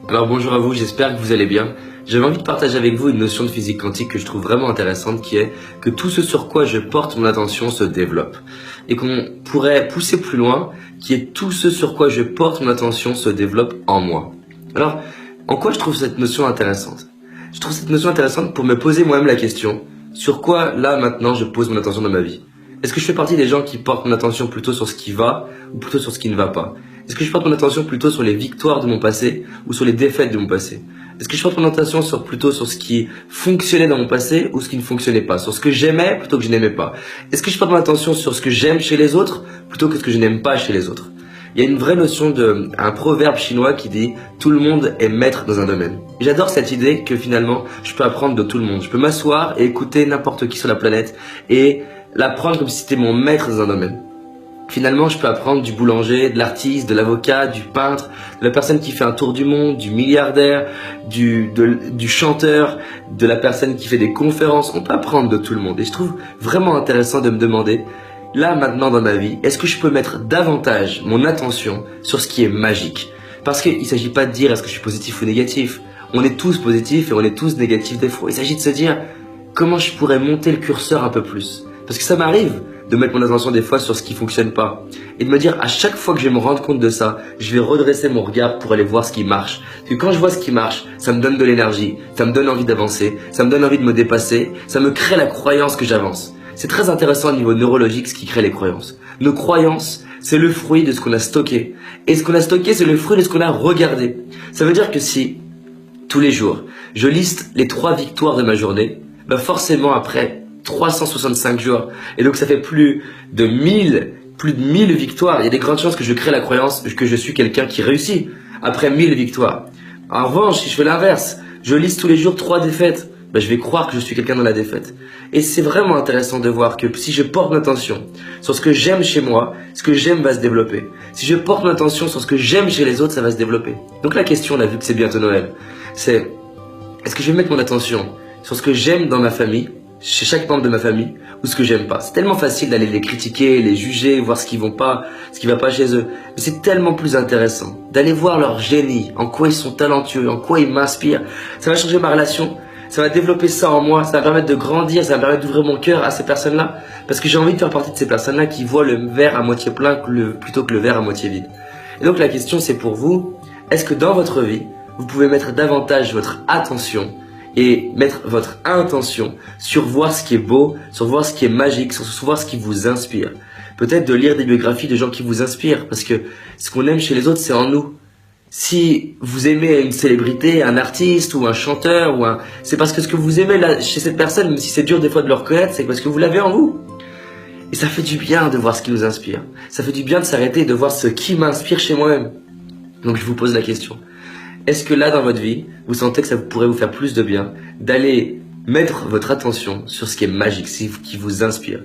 Alors bonjour à vous, j'espère que vous allez bien. J'avais envie de partager avec vous une notion de physique quantique que je trouve vraiment intéressante, qui est que tout ce sur quoi je porte mon attention se développe. Et qu'on pourrait pousser plus loin, qui est tout ce sur quoi je porte mon attention se développe en moi. Alors, en quoi je trouve cette notion intéressante? Je trouve cette notion intéressante pour me poser moi-même la question, sur quoi là maintenant je pose mon attention dans ma vie? Est-ce que je fais partie des gens qui portent mon attention plutôt sur ce qui va ou plutôt sur ce qui ne va pas? Est-ce que je porte mon attention plutôt sur les victoires de mon passé ou sur les défaites de mon passé? Est-ce que je porte mon attention plutôt sur ce qui fonctionnait dans mon passé ou ce qui ne fonctionnait pas? Sur ce que j'aimais plutôt que je n'aimais pas? Est-ce que je porte mon attention sur ce que j'aime chez les autres plutôt que ce que je n'aime pas chez les autres? Il y a une vraie notion un proverbe chinois qui dit « tout le monde est maître dans un domaine ». J'adore cette idée que finalement je peux apprendre de tout le monde. Je peux m'asseoir et écouter n'importe qui sur la planète et l'apprendre comme si c'était mon maître dans un domaine. Finalement, je peux apprendre du boulanger, de l'artiste, de l'avocat, du peintre, de la personne qui fait un tour du monde, du milliardaire, du chanteur, de la personne qui fait des conférences. On peut apprendre de tout le monde. Et je trouve vraiment intéressant de me demander, là maintenant dans ma vie, est-ce que je peux mettre davantage mon attention sur ce qui est magique? Parce qu'il ne s'agit pas de dire est-ce que je suis positif ou négatif. On est tous positifs et on est tous négatifs des fois. Il s'agit de se dire comment je pourrais monter le curseur un peu plus. Parce que ça m'arrive de mettre mon attention des fois sur ce qui fonctionne pas. Et de me dire à chaque fois que je vais me rendre compte de ça, je vais redresser mon regard pour aller voir ce qui marche. Parce que quand je vois ce qui marche, ça me donne de l'énergie, ça me donne envie d'avancer, ça me donne envie de me dépasser, ça me crée la croyance que j'avance. C'est très intéressant au niveau neurologique ce qui crée les croyances. Nos croyances, c'est le fruit de ce qu'on a stocké. Et ce qu'on a stocké, c'est le fruit de ce qu'on a regardé. Ça veut dire que si, tous les jours, je liste les 3 victoires de ma journée, bah forcément après 365 jours, et donc ça fait plus de 1000 victoires, il y a des grandes chances que je crée la croyance que je suis quelqu'un qui réussit après 1000 victoires. En revanche, si je fais l'inverse, je liste tous les jours 3 défaites, ben je vais croire que je suis quelqu'un dans la défaite. Et c'est vraiment intéressant de voir que si je porte mon attention sur ce que j'aime chez moi, ce que j'aime va se développer. Si je porte mon attention sur ce que j'aime chez les autres, ça va se développer. Donc la question, on a vu que c'est bientôt Noël, c'est est-ce que je vais mettre mon attention sur ce que j'aime dans ma famille, chez chaque membre de ma famille, ou ce que j'aime pas. C'est tellement facile d'aller les critiquer, les juger, voir ce qui va pas chez eux. Mais c'est tellement plus intéressant d'aller voir leur génie, en quoi ils sont talentueux, en quoi ils m'inspirent. Ça va changer ma relation, ça va développer ça en moi, ça va me permettre de grandir, ça va me permettre d'ouvrir mon cœur à ces personnes-là. Parce que j'ai envie de faire partie de ces personnes-là qui voient le verre à moitié plein plutôt que le verre à moitié vide. Et donc la question c'est pour vous, est-ce que dans votre vie, vous pouvez mettre davantage votre attention et mettre votre intention sur voir ce qui est beau, sur voir ce qui est magique, sur voir ce qui vous inspire. Peut-être de lire des biographies de gens qui vous inspirent, parce que ce qu'on aime chez les autres, c'est en nous. Si vous aimez une célébrité, un artiste ou un chanteur, c'est parce que ce que vous aimez là, chez cette personne, même si c'est dur des fois de le reconnaître, c'est parce que vous l'avez en vous. Et ça fait du bien de voir ce qui nous inspire. Ça fait du bien de s'arrêter et de voir ce qui m'inspire chez moi-même. Donc je vous pose la question. Est-ce que là dans votre vie, vous sentez que ça pourrait vous faire plus de bien d'aller mettre votre attention sur ce qui est magique, ce qui vous inspire?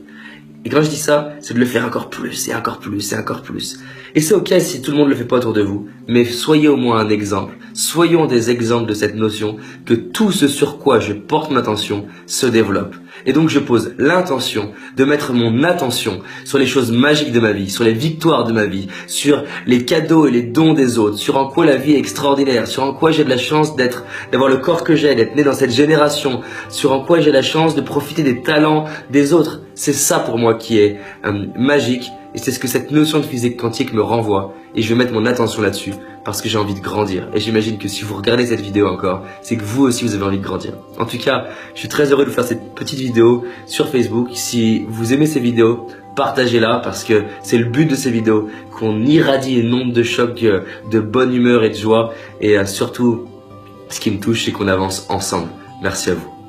Et quand je dis ça, c'est de le faire encore plus et encore plus et encore plus. Et c'est ok si tout le monde ne le fait pas autour de vous, mais soyez au moins un exemple. Soyons des exemples de cette notion que tout ce sur quoi je porte mon attention se développe. Et donc je pose l'intention de mettre mon attention sur les choses magiques de ma vie, sur les victoires de ma vie, sur les cadeaux et les dons des autres, sur en quoi la vie est extraordinaire, sur en quoi j'ai de la chance d'avoir le corps que j'ai, d'être né dans cette génération, sur en quoi j'ai la chance de profiter des talents des autres. C'est ça pour moi qui est magique et c'est ce que cette notion de physique quantique me renvoie et je vais mettre mon attention là-dessus parce que j'ai envie de grandir et j'imagine que si vous regardez cette vidéo encore, c'est que vous aussi vous avez envie de grandir. En tout cas, je suis très heureux de vous faire cette petite vidéo sur Facebook. Si vous aimez ces vidéos, partagez-la parce que c'est le but de ces vidéos, qu'on irradie une onde de choc, de bonne humeur et de joie et surtout, ce qui me touche, c'est qu'on avance ensemble. Merci à vous.